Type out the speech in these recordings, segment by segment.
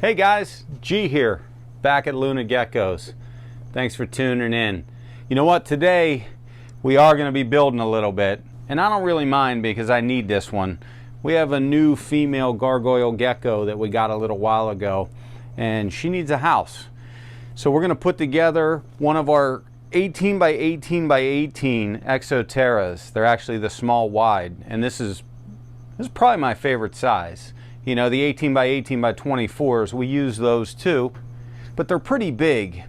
Hey guys, G here, back at Luna Geckos. Thanks for tuning in. You know what, today we are going to be building a little bit, and I don't really mind because I need this one. We have a new female Gargoyle Gecko that we got a little while ago, and she needs a house. So we're going to put together one of our 18 by 18 by 18 Exoterras. They're actually the small wide, and this is probably my favorite size. You know, the 18 by 18 by 24s, we use those too, but they're pretty big.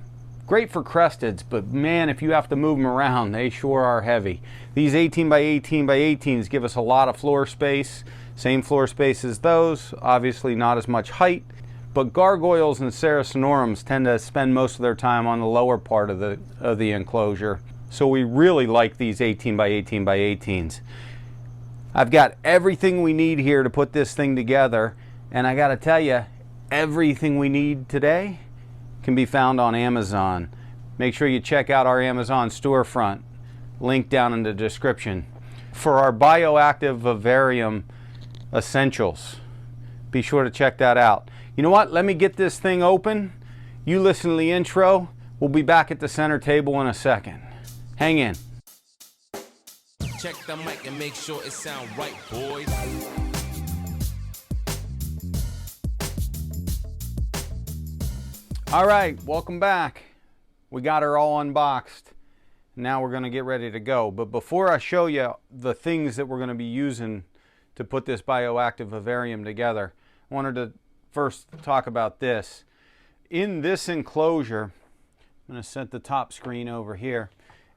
Great for cresteds, but man, if you have to move them around, they sure are heavy. These 18 by 18 by 18s give us a lot of floor space, same floor space as those, obviously not as much height, but gargoyles and Saracenorums tend to spend most of their time on the lower part of the enclosure. So we really like these 18 by 18 by 18s. I've got everything we need here to put this thing together, and I gotta tell you, everything we need today can be found on Amazon. Make sure you check out our Amazon storefront, link down in the description. For our Bioactive Vivarium essentials, be sure to check that out. You know what, let me get this thing open. You listen to the intro. We'll be back at the center table in a second. Hang in. Check the mic and make sure it sound right, boys. All right, welcome back. We got her all unboxed. Now we're gonna get ready to go. But before I show you the things that we're gonna be using to put this Bioactive Vivarium together, I wanted to first talk about this. In this enclosure, I'm gonna set the top screen over here.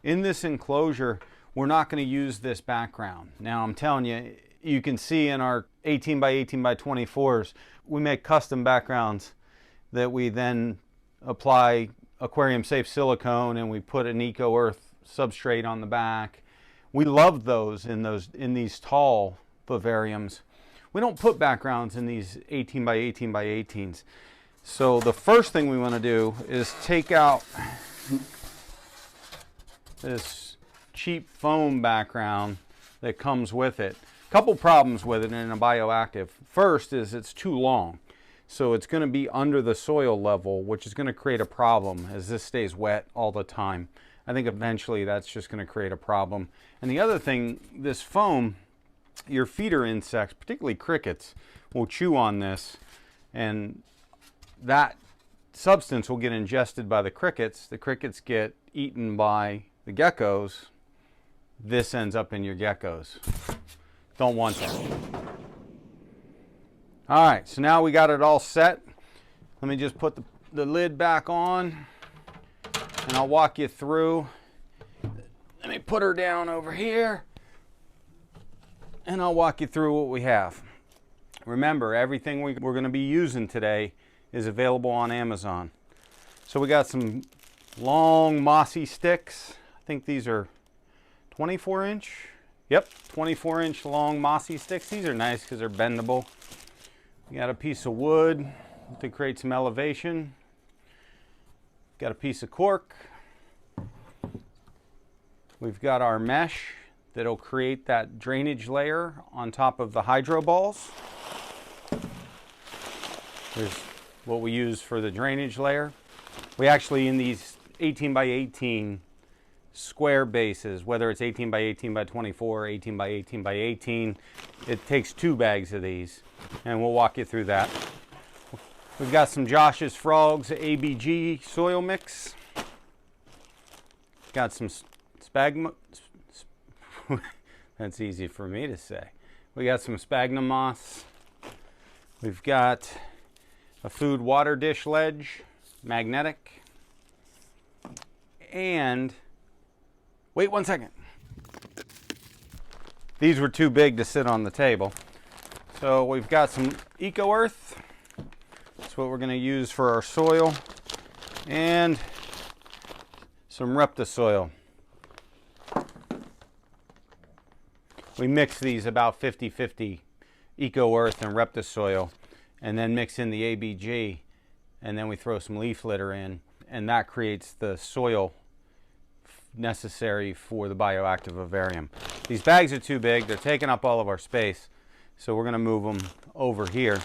In this enclosure, we're not going to use this background. Now I'm telling you, you can see in our 18 by 18 by 24s, we make custom backgrounds that we then apply aquarium safe silicone, and we put an eco earth substrate on the back. We love those in these tall vivariums. We don't put backgrounds in these 18 by 18 by 18s. So the first thing we want to do is take out this cheap foam background that comes with it. Couple problems with it in a bioactive. First is it's too long, so it's going to be under the soil level, which is going to create a problem as this stays wet all the time. I think eventually that's just going to create a problem. And the other thing, this foam, your feeder insects, particularly crickets, will chew on this, and that substance will get ingested by the crickets. The crickets get eaten by the geckos. This ends up in your geckos. Don't want that. All right, so now we got it all set. Let me just put the lid back on, and I'll walk you through. Let me put her down over here, and I'll walk you through what we have. Remember, everything we're going to be using today is available on Amazon. So we got some long mossy sticks. I think these are 24 inch, yep, 24 inch long mossy sticks. These are nice because they're bendable. We got a piece of wood to create some elevation. Got a piece of cork. We've got our mesh that'll create that drainage layer on top of the hydro balls. Here's what we use for the drainage layer. We actually, in these 18 by 18 square bases, whether it's 18 by 18 by 24 or 18 by 18 by 18, it takes 2 bags of these, and we'll walk you through that. We've got some Josh's Frogs ABG soil mix. Got some sphagnum, that's easy for me to say. We got some sphagnum moss. We've got a food water dish ledge, magnetic, and wait one second. These were too big to sit on the table. So we've got some eco earth. That's what we're going to use for our soil. And some Reptisoil. We mix these about 50-50, eco earth and Reptisoil, and then mix in the ABG, and then we throw some leaf litter in, and that creates the soil necessary for the Bioactive Vivarium. These bags are too big. They're taking up all of our space, so we're going to move them over here.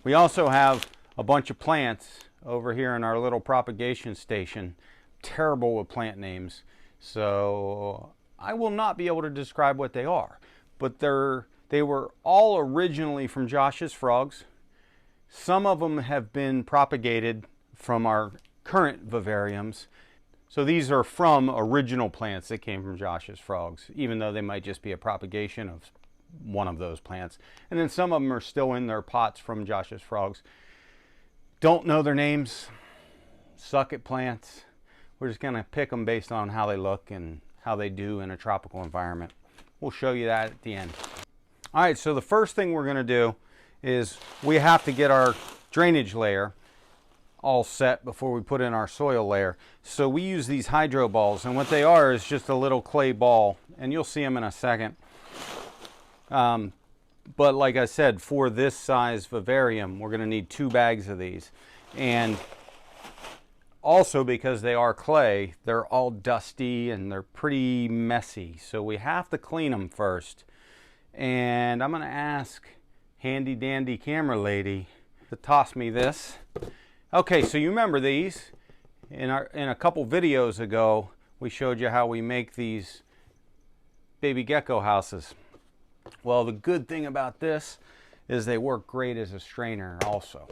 We also have a bunch of plants over here in our little propagation station. Terrible with plant names, so I will not be able to describe what they are, but they were all originally from Josh's frogs. Some of them have been propagated from our current vivariums. So these are from original plants that came from Josh's frogs, even though they might just be a propagation of one of those plants. And then some of them are still in their pots from Josh's frogs. Don't know their names, suck at plants. We're just gonna pick them based on how they look and how they do in a tropical environment. We'll show you that at the end. All right, so the first thing we're gonna do is we have to get our drainage layer all set before we put in our soil layer. So we use these hydro balls, and what they are is just a little clay ball, and you'll see them in a second. But like I said, for this size vivarium, we're gonna need 2 bags of these. And also, because they are clay, they're all dusty and they're pretty messy. So we have to clean them first. And I'm gonna ask handy dandy camera lady to toss me this. Okay, so you remember these. In a couple videos ago, we showed you how we make these baby gecko houses. Well, the good thing about this is they work great as a strainer also.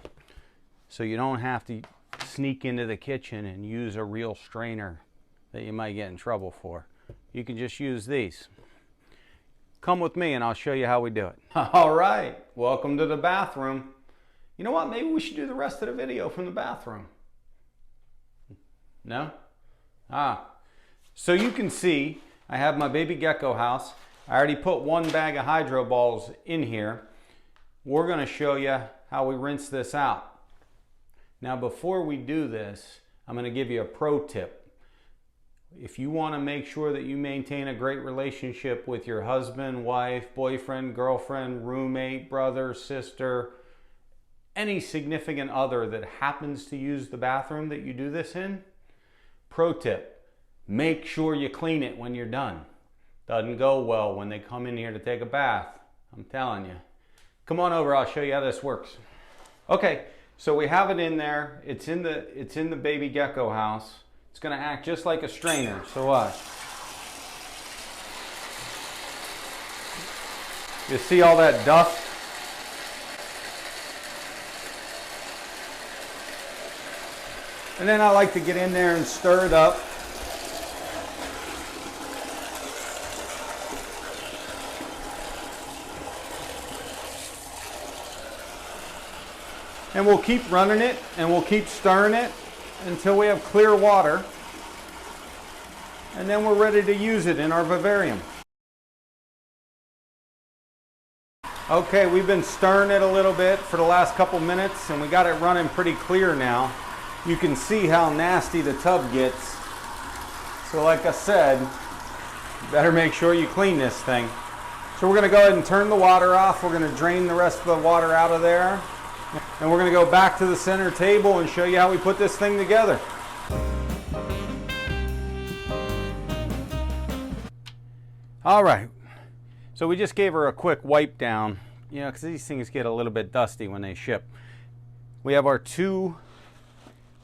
So you don't have to sneak into the kitchen and use a real strainer that you might get in trouble for. You can just use these. Come with me and I'll show you how we do it. All right, welcome to the bathroom. You know what, maybe we should do the rest of the video from the bathroom. No? So you can see I have my baby gecko house. I already put 1 bag of hydro balls in here. We're gonna show you how we rinse this out. Now, before we do this, I'm going to give you a pro tip. If you want to make sure that you maintain a great relationship with your husband, wife, boyfriend, girlfriend, roommate, brother, sister, any significant other that happens to use the bathroom that you do this in, pro tip, make sure you clean it when you're done. Doesn't go well when they come in here to take a bath. I'm telling you. Come on over, I'll show you how this works. Okay. So we have it in there. It's in the baby gecko house. It's going to act just like a strainer. So watch. You see all that dust? And then I like to get in there and stir it up. And we'll keep running it and we'll keep stirring it until we have clear water. And then we're ready to use it in our vivarium. Okay, we've been stirring it a little bit for the last couple minutes and we got it running pretty clear now. You can see how nasty the tub gets. So like I said, you better make sure you clean this thing. So we're gonna go ahead and turn the water off. We're gonna drain the rest of the water out of there. And we're going to go back to the center table and show you how we put this thing together. All right, so we just gave her a quick wipe down, you know, because these things get a little bit dusty when they ship. We have our 2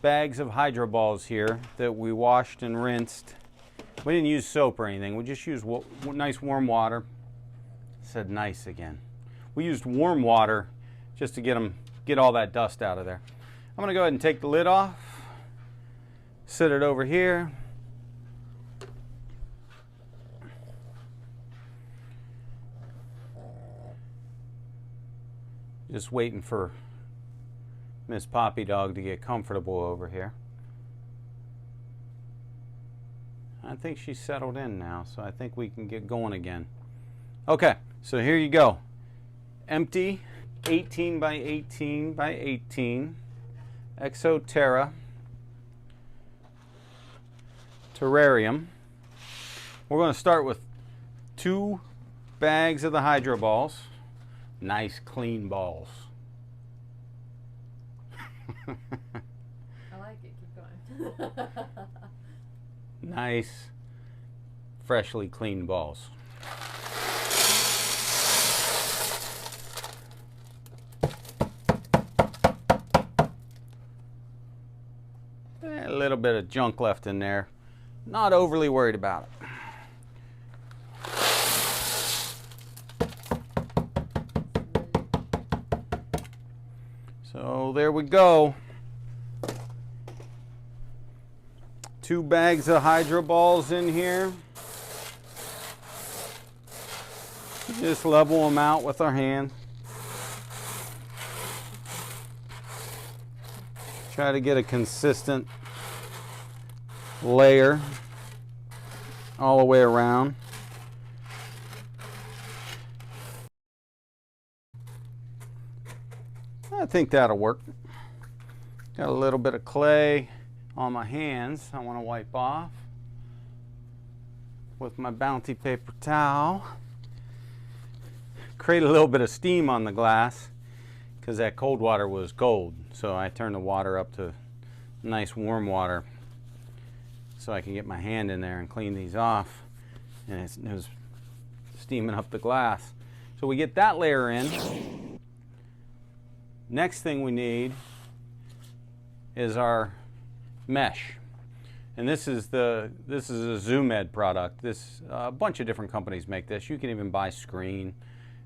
bags of hydro balls here that we washed and rinsed. We didn't use soap or anything. We just used nice warm water. I said nice again. We used warm water just to get all that dust out of there. I'm going to go ahead and take the lid off, set it over here. Just waiting for Miss Poppy Dog to get comfortable over here. I think she's settled in now, so I think we can get going again. Okay, so here you go. Empty 18 by 18 by 18 Exoterra terrarium. We're going to start with 2 bags of the hydro balls. Nice clean balls. I like it. Keep going. Nice, freshly cleaned balls. little bit of junk left in there. Not overly worried about it. So there we go. 2 bags of hydro balls in here. Just level them out with our hand. Try to get a consistent layer all the way around. I think that'll work. Got a little bit of clay on my hands I want to wipe off with my Bounty paper towel. Create a little bit of steam on the glass because that cold water was cold, so I turned the water up to nice warm water so I can get my hand in there and clean these off, and it was steaming up the glass. So we get that layer in. Next thing we need is our mesh, and this is a Zoom Ed product. A bunch of different companies make this. You can even buy screen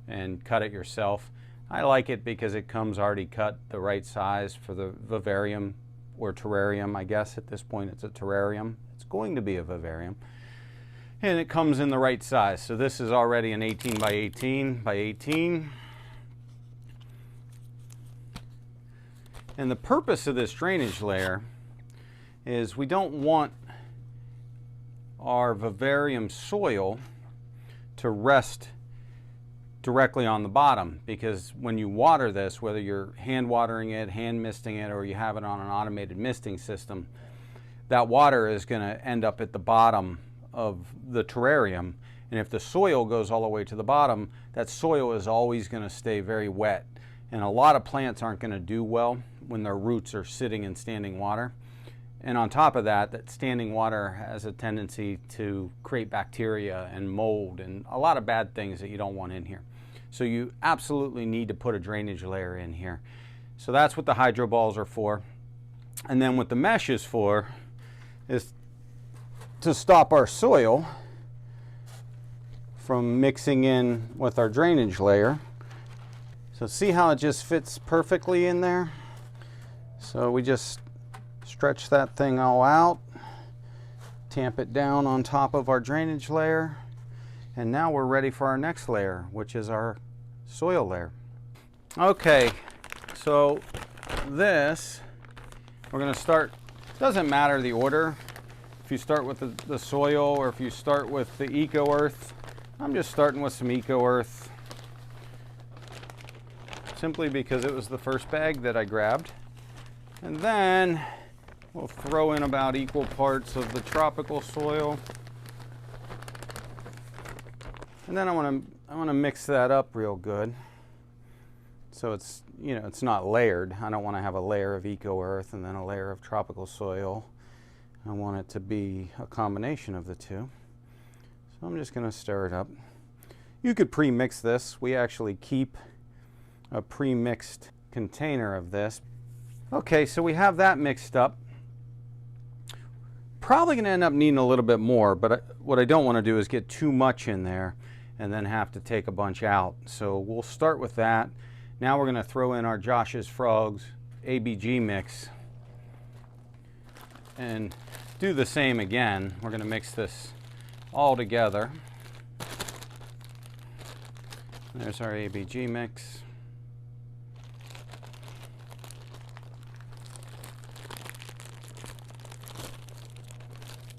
and cut it yourself. I like it because it comes already cut the right size for the vivarium or terrarium. I guess at this point it's a terrarium. It's going to be a vivarium, and it comes in the right size. So this is already an 18 by 18 by 18. And the purpose of this drainage layer is we don't want our vivarium soil to rest directly on the bottom, because when you water this, whether you're hand watering it, hand misting it, or you have it on an automated misting system, that water is going to end up at the bottom of the terrarium. And if the soil goes all the way to the bottom, that soil is always going to stay very wet. And a lot of plants aren't going to do well when their roots are sitting in standing water. And on top of that, that standing water has a tendency to create bacteria and mold and a lot of bad things that you don't want in here. So you absolutely need to put a drainage layer in here. So that's what the hydro balls are for. And then what the mesh is for is to stop our soil from mixing in with our drainage layer. So see how it just fits perfectly in there? So we just stretch that thing all out, tamp it down on top of our drainage layer, and now we're ready for our next layer, which is our soil layer. Okay, so this, we're going to start, doesn't matter the order, if you start with the soil or if you start with the eco earth. I'm just starting with some eco earth, simply because it was the first bag that I grabbed. And then we'll throw in about equal parts of the tropical soil. And then I want to mix that up real good. So it's, you know, it's not layered. I don't want to have a layer of eco earth and then a layer of tropical soil. I want it to be a combination of the two. So I'm just going to stir it up. You could pre-mix this. We actually keep a pre-mixed container of this. Okay, so we have that mixed up. Probably going to end up needing a little bit more, but what I don't want to do is get too much in there and then have to take a bunch out. So we'll start with that. Now we're going to throw in our Josh's Frogs ABG mix and do the same again. We're going to mix this all together. There's our ABG mix.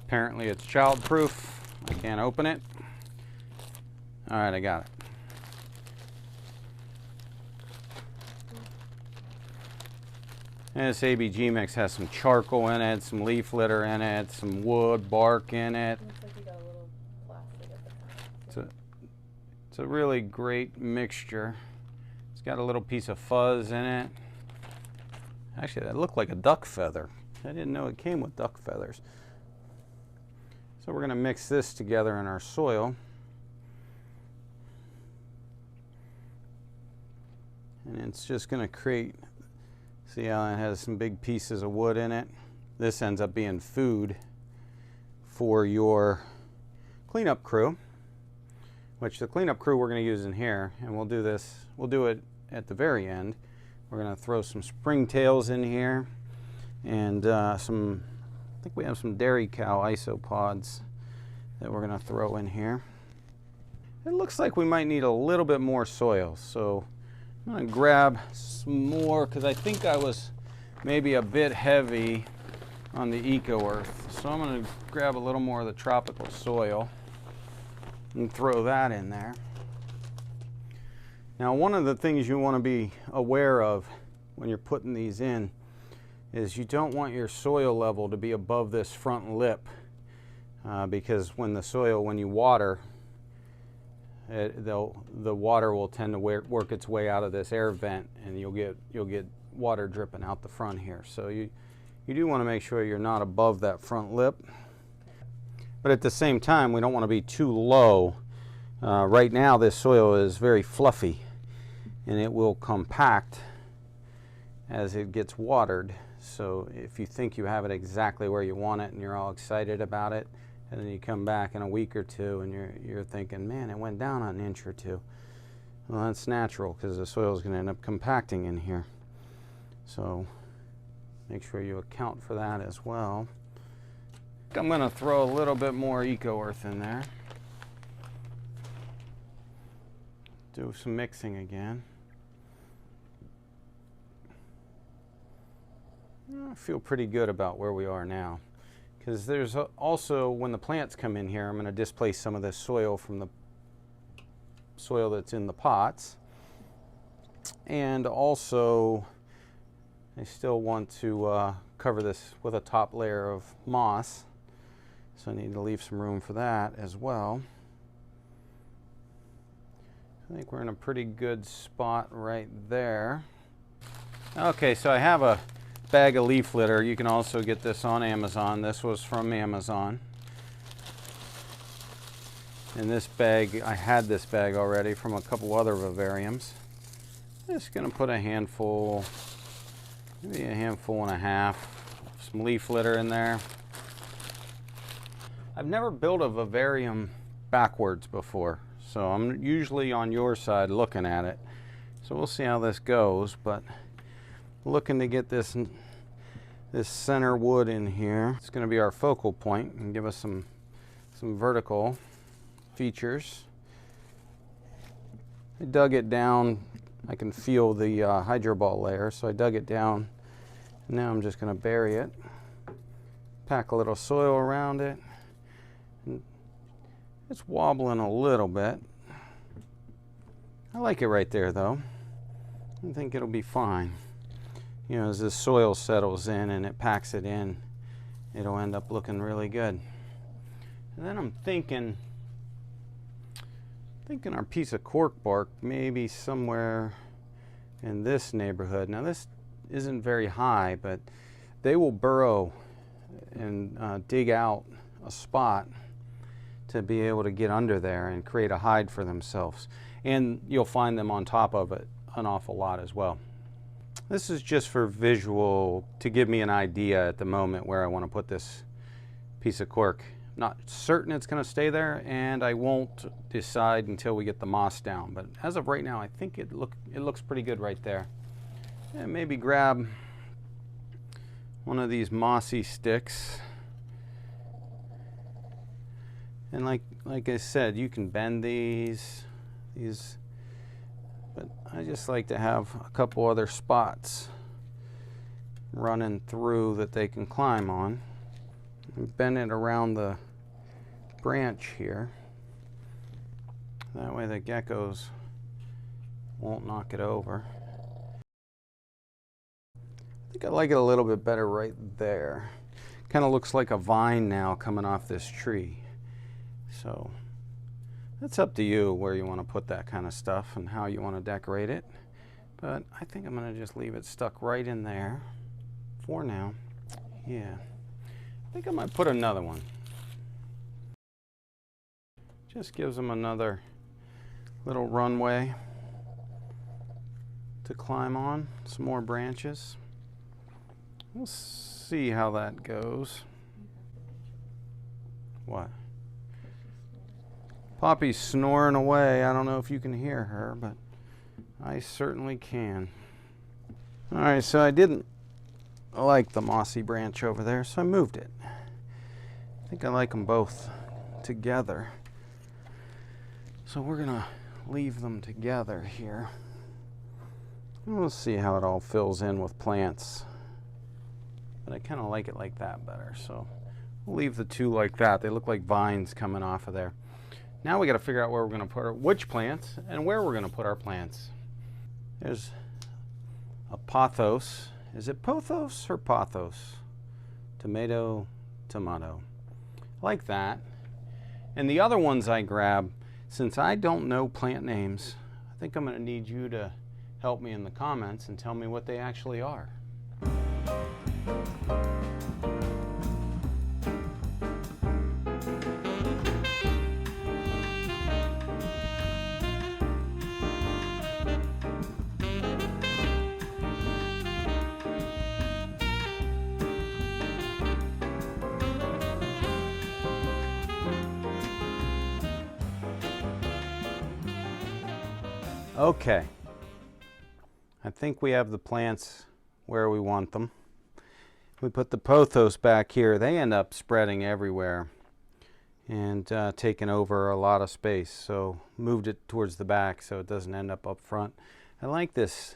Apparently it's child-proof. I can't open it. All right, I got it. And this ABG mix has some charcoal in it, some leaf litter in it, some wood, bark in it. Looks like you got a little plastic at the top. It's a really great mixture. It's got a little piece of fuzz in it. Actually, that looked like a duck feather. I didn't know it came with duck feathers. So we're going to mix this together in our soil. And it's just going to create, see how it has some big pieces of wood in it? this ends up being food for your cleanup crew, which the cleanup crew we're going to use in here, and we'll do it at the very end. We're going to throw some springtails in here and I think we have some dairy cow isopods that we're going to throw in here. It looks like we might need a little bit more soil, so I'm going to grab some more because I think I was maybe a bit heavy on the eco earth. So I'm going to grab a little more of the tropical soil and throw that in there. Now, one of the things you want to be aware of when you're putting these in is you don't want your soil level to be above this front lip because when you water, the water will tend to work its way out of this air vent, and you'll get water dripping out the front here. So you do want to make sure you're not above that front lip, but at the same time we don't want to be too low. Right now this soil is very fluffy and it will compact as it gets watered. So if you think you have it exactly where you want it and you're all excited about it, and then you come back in a week or two and you're thinking, man, it went down an inch or two. Well, that's natural because the soil is going to end up compacting in here. So make sure you account for that as well. I'm going to throw a little bit more eco earth in there. Do some mixing again. I feel pretty good about where we are now. Because there's also, when the plants come in here, I'm going to displace some of this soil from the soil that's in the pots. And also, I still want to cover this with a top layer of moss. So I need to leave some room for that as well. I think we're in a pretty good spot right there. Okay, so I have a bag of leaf litter. You can also get this on Amazon. This was from Amazon. And this bag, I had this bag already from a couple other vivariums. I'm just going to put a handful, maybe a handful and a half, some leaf litter in there. I've never built a vivarium backwards before, so I'm usually on your side looking at it. So we'll see how this goes, but looking to get this center wood in here. It's going to be our focal point and give us some vertical features. I dug it down. I can feel the hydroball layer, so I dug it down. Now I'm just going to bury it. Pack a little soil around it. It's wobbling a little bit. I like it right there though. I think it'll be fine. You know, as this soil settles in and it packs it in, it'll end up looking really good. And then I'm thinking our piece of cork bark maybe somewhere in this neighborhood. Now this isn't very high, but they will burrow and dig out a spot to be able to get under there and create a hide for themselves. And you'll find them on top of it an awful lot as well. This is just for visual, to give me an idea at the moment where I want to put this piece of cork. Not certain it's going to stay there, and I won't decide until we get the moss down. But as of right now, I think it looks pretty good right there. And maybe grab one of these mossy sticks. And like I said, you can bend these, but I just like to have a couple other spots running through that they can climb on. And bend it around the branch here. That way the geckos won't knock it over. I think I like it a little bit better right there. Kind of looks like a vine now coming off this tree. So it's up to you where you want to put that kind of stuff and how you want to decorate it. But I think I'm going to just leave it stuck right in there for now. Yeah. I think I might put another one. Just gives them another little runway to climb on. Some more branches. We'll see see how that goes. What? Poppy's snoring away. I don't know if you can hear her, but I certainly can. All right, so I didn't like the mossy branch over there, so I moved it. I think I like them both together. So we're gonna leave them together here. And we'll see how it all fills in with plants. But I kind of like it like that better, so we'll leave the two like that. They look like vines coming off of there. Now we got to figure out where we're going to put which plants and where we're going to put our plants. There's a pothos. Is it pothos or pothos? Tomato, tomato. Like that. And the other ones I grab, since I don't know plant names, I think I'm going to need you to help me in the comments and tell me what they actually are. Okay, I think we have the plants where we want them. We put the pothos back here. They end up spreading everywhere and taking over a lot of space. So moved it towards the back so it doesn't end up front. I like this.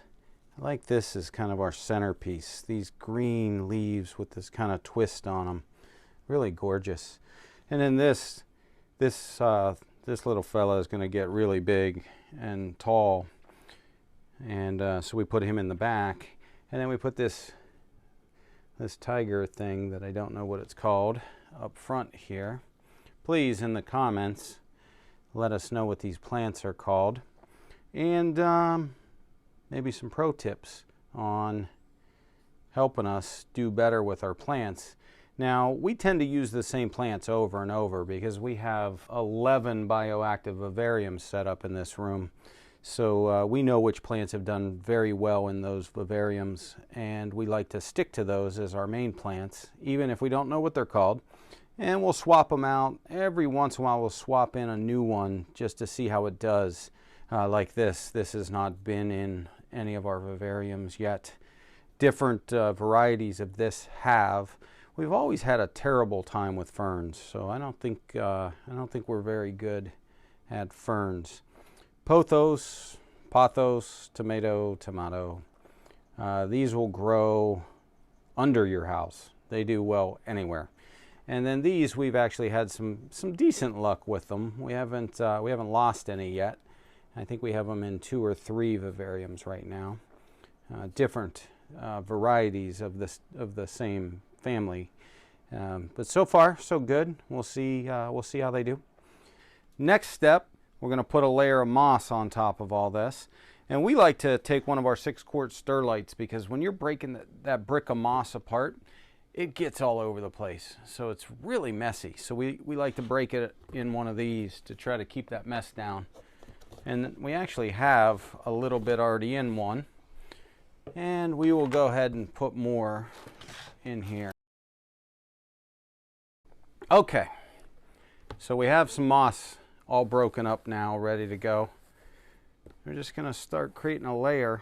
I like this as kind of our centerpiece. These green leaves with this kind of twist on them. Really gorgeous. And then this little fella is going to get really big and tall, and so we put him in the back, and then we put this tiger thing that I don't know what it's called up front here. Please, in the comments, let us know what these plants are called, and maybe some pro tips on helping us do better with our plants. Now, we tend to use the same plants over and over because we have 11 bioactive vivariums set up in this room. So we know which plants have done very well in those vivariums, and we like to stick to those as our main plants, even if we don't know what they're called. And we'll swap them out. Every once in a while, we'll swap in a new one just to see how it does. Like this. This has not been in any of our vivariums yet. Different varieties of this have. We've always had a terrible time with ferns, so I don't think we're very good at ferns. Pothos, tomato, tomato. These will grow under your house. They do well anywhere. And then these, we've actually had some decent luck with them. We haven't lost any yet. I think we have them in 2 or 3 vivariums right now. Different varieties of the same family, but so far so good. We'll see how they do. Next step, we're going to put a layer of moss on top of all this, and we like to take one of our 6-quart Sterlites because when you're breaking that brick of moss apart, it gets all over the place, so it's really messy. So we like to break it in one of these to try to keep that mess down. And we actually have a little bit already in one. And we will go ahead and put more in here. Okay, so we have some moss all broken up now, ready to go. We're just going to start creating a layer.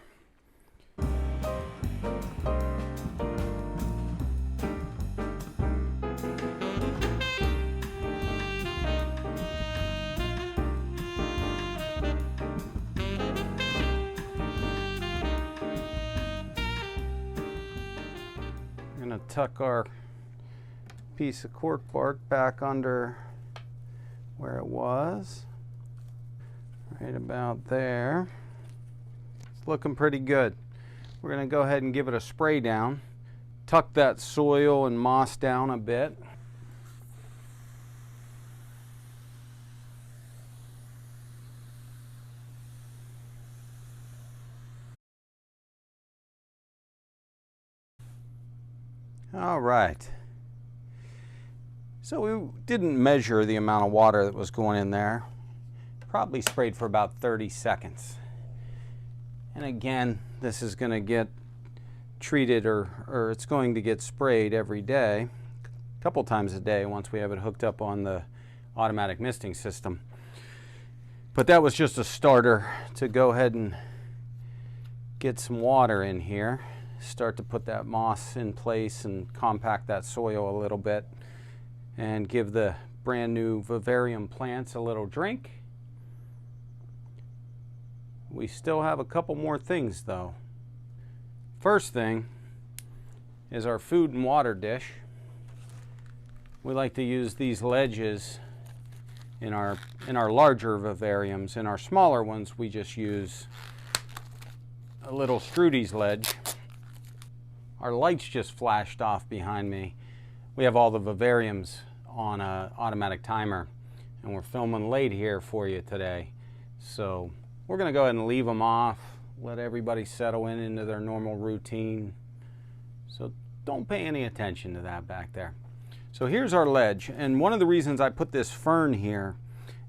Tuck our piece of cork bark back under where it was, right about there. It's looking pretty good. We're going to go ahead and give it a spray down, tuck that soil and moss down a bit. All right, so we didn't measure the amount of water that was going in there. Probably sprayed for about 30 seconds. And again, this is going to get treated or it's going to get sprayed every day, a couple times a day once we have it hooked up on the automatic misting system. But that was just a starter to go ahead and get some water in here, start to put that moss in place and compact that soil a little bit, and give the brand new vivarium plants a little drink. We still have a couple more things though. First thing is our food and water dish. We like to use these ledges in our larger vivariums. In our smaller ones, we just use a little Strudy's ledge. Our lights just flashed off behind me. We have all the vivariums on an automatic timer, and we're filming late here for you today. So we're going to go ahead and leave them off, let everybody settle into their normal routine. So don't pay any attention to that back there. So here's our ledge, and one of the reasons I put this fern here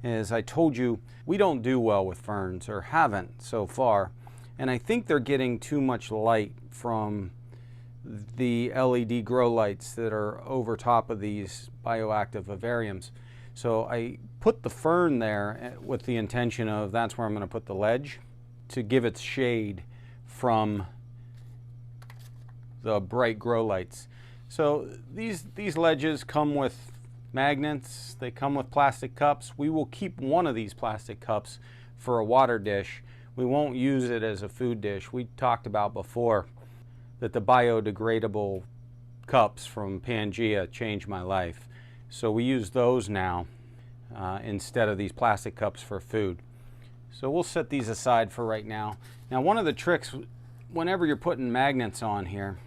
is I told you we don't do well with ferns, or haven't so far, and I think they're getting too much light from the LED grow lights that are over top of these bioactive vivariums. So I put the fern there with the intention of that's where I'm going to put the ledge to give its shade from the bright grow lights. So these ledges come with magnets, they come with plastic cups. We will keep one of these plastic cups for a water dish. We won't use it as a food dish. We talked about before that the biodegradable cups from Pangea changed my life. So we use those now instead of these plastic cups for food. So we'll set these aside for right now. Now, one of the tricks whenever you're putting magnets on here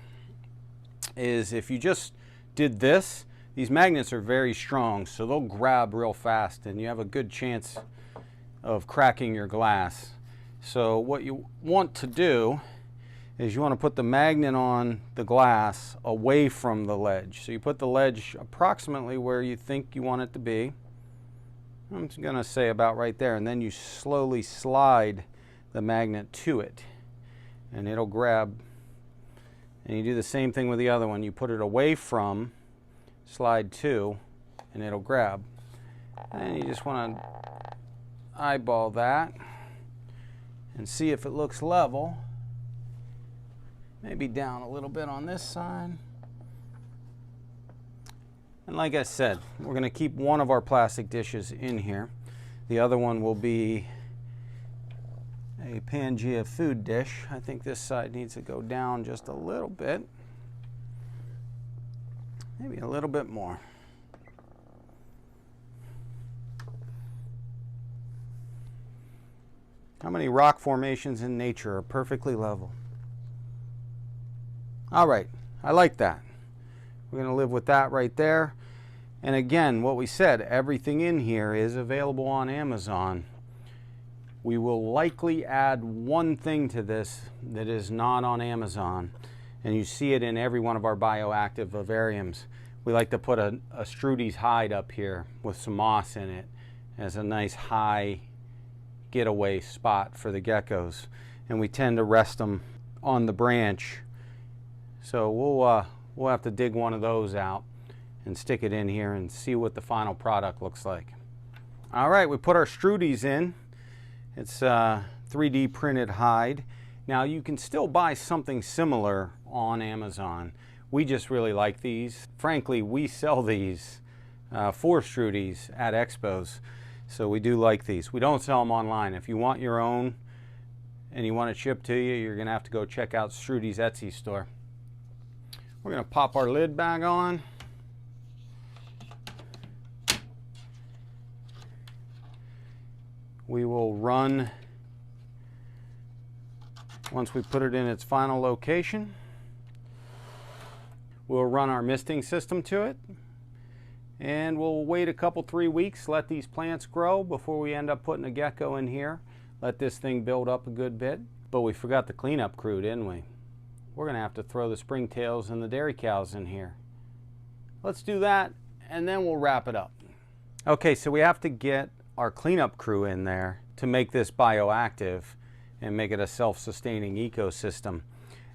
is if you just did this, these magnets are very strong, so they'll grab real fast and you have a good chance of cracking your glass. So what you want to do is you want to put the magnet on the glass away from the ledge. So you put the ledge approximately where you think you want it to be. I'm just going to say about right there, and then you slowly slide the magnet to it and it'll grab. And you do the same thing with the other one. You put it away from, slide to, and it'll grab. And you just want to eyeball that and see if it looks level. Maybe down a little bit on this side. And like I said, we're going to keep one of our plastic dishes in here. The other one will be a Pangea food dish. I think this side needs to go down just a little bit. Maybe a little bit more. How many rock formations in nature are perfectly level? All right, I like that. We're going to live with that right there. And again, what we said, everything in here is available on Amazon. We will likely add one thing to this that is not on Amazon, and you see it in every one of our bioactive vivariums. We like to put a Strudy's hide up here with some moss in it as a nice high getaway spot for the geckos, and we tend to rest them on the branch. So we'll have to dig one of those out and stick it in here and see what the final product looks like. All right, we put our Strudy's in. It's 3D printed hide. Now you can still buy something similar on Amazon. We just really like these. Frankly, we sell these for Strudy's at expos, so we do like these. We don't sell them online. If you want your own and you want it shipped to you, you're gonna have to go check out Strudy's Etsy store. We're gonna pop our lid back on. We will run, once we put it in its final location, we'll run our misting system to it, and we'll wait a couple, 3 weeks, let these plants grow before we end up putting a gecko in here. Let this thing build up a good bit. But we forgot the cleanup crew, didn't we? We're gonna have to throw the springtails and the dairy cows in here. Let's do that, and then we'll wrap it up. Okay, so we have to get our cleanup crew in there to make this bioactive and make it a self-sustaining ecosystem.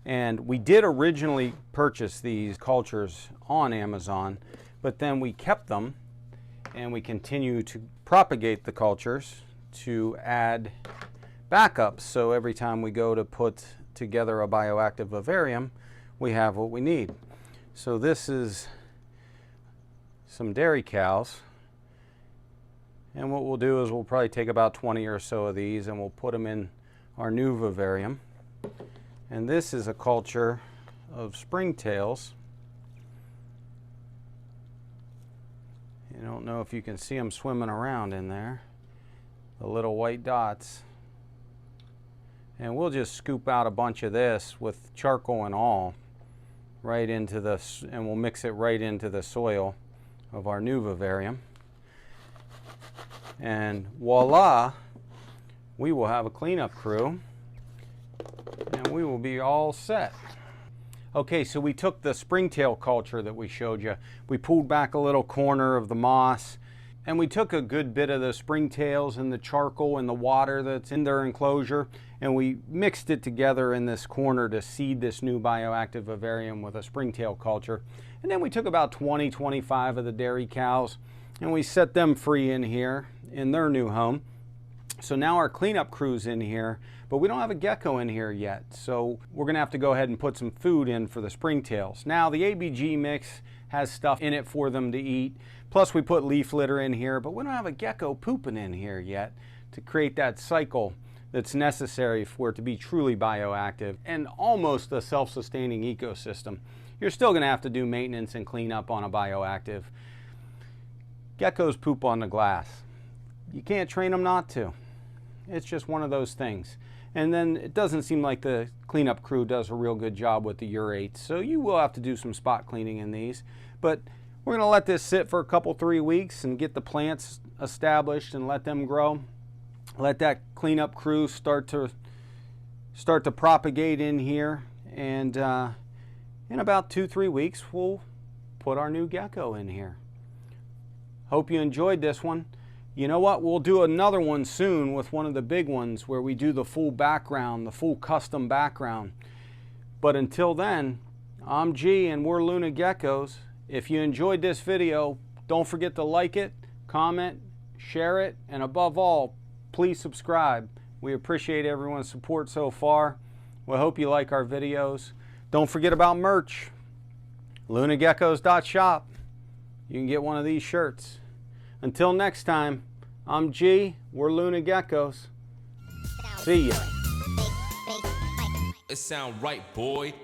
And we did originally purchase these cultures on Amazon, but then we kept them and we continue to propagate the cultures to add backups. So every time we go to put together a bioactive vivarium, we have what we need. So this is some dairy cows. And what we'll do is we'll probably take about 20 or so of these and we'll put them in our new vivarium. And this is a culture of springtails. I don't know if you can see them swimming around in there, the little white dots. And we'll just scoop out a bunch of this with charcoal and all right into this, and we'll mix it right into the soil of our new vivarium. And voila, we will have a cleanup crew and we will be all set. Okay, so we took the springtail culture that we showed you. We pulled back a little corner of the moss and we took a good bit of the springtails and the charcoal and the water that's in their enclosure and we mixed it together in this corner to seed this new bioactive vivarium with a springtail culture. And then we took about 20-25 of the dairy cows and we set them free in here in their new home. So now our cleanup crew's in here, but we don't have a gecko in here yet. So we're gonna have to go ahead and put some food in for the springtails. Now the ABG mix has stuff in it for them to eat. Plus we put leaf litter in here, but we don't have a gecko pooping in here yet to create that cycle that's necessary for it to be truly bioactive and almost a self-sustaining ecosystem. You're still gonna have to do maintenance and cleanup on a bioactive. Geckos poop on the glass. You can't train them not to. It's just one of those things. And then it doesn't seem like the cleanup crew does a real good job with the urates. So you will have to do some spot cleaning in these. But we're gonna let this sit for a couple, 3 weeks and get the plants established and let them grow. Let that cleanup crew start to propagate in here. And in about 2-3 weeks, we'll put our new gecko in here. Hope you enjoyed this one. You know what? We'll do another one soon with one of the big ones where we do the full background, the full custom background. But until then, I'm G and we're Luna Geckos. If you enjoyed this video, don't forget to like it, comment, share it, and above all, please subscribe. We appreciate everyone's support so far. We hope you like our videos. Don't forget about merch. lunageckos.shop. You can get one of these shirts. Until next time, I'm G, we're Luna Geckos. See ya. It sound right, boy.